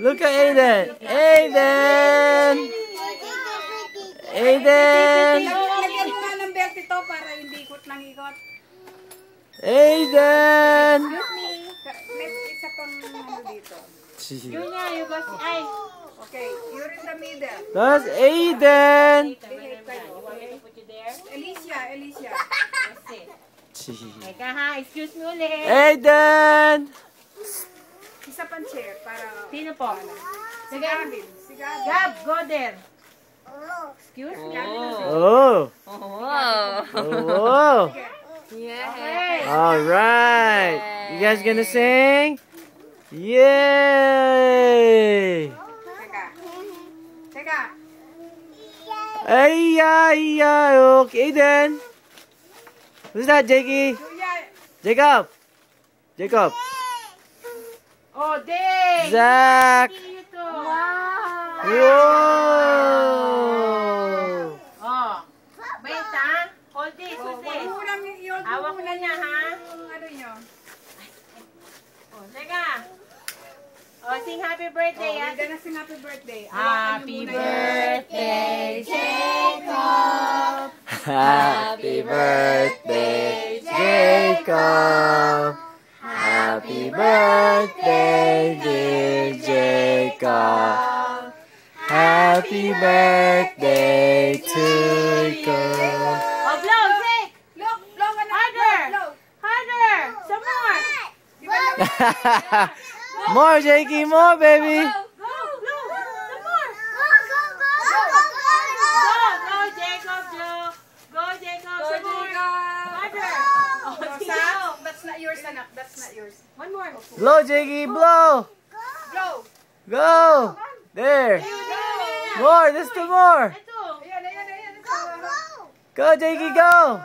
Look at Aiden. Aiden. Aiden. Lagyan mo nga ng belt ito para hindi ikot ng ikot. Aiden. May isa pang ano dito. Junior, you go see. Ay. Okay, you're in the middle. That's Aiden. Behave kayo, okay? Put you there. Alicia. Let's sit. Teka ha, excuse me ulit. Aiden. Isa pang chair para... Sino po? Si Gavin. Gab, go there. Excuse me. Oh. Wow. Oh. Okay. All right. You guys gonna sing? Yay! Teka. Ay, okay then. Who's that, Jakey? Jacob. Oh, dang. Zach. See you too. Whoa. Oh. Wait ha. Hold this. Who's this? Hawak na niya ha. Ano nyo? Oh, teka. Oh, sing happy birthday ha. Hindi na sing happy birthday. Happy birthday, Jacob. Happy birthday, Jacob. Happy birthday, dear Jacob. Happy birthday to you. Oh, blow, Jake. Look, blow ka na. Harder. Harder. Some more. More, Jakey, more, baby. Go, blow. Some more. Go, Jacob, Go, Jacob. Some more. Harder. Oh, Sam, that's not yours, anak. That's not yours. one more. Blow, Jakey, blow. Blow. Go. There. More, there's two more. Ito. Ayan. Go, Jakey, go.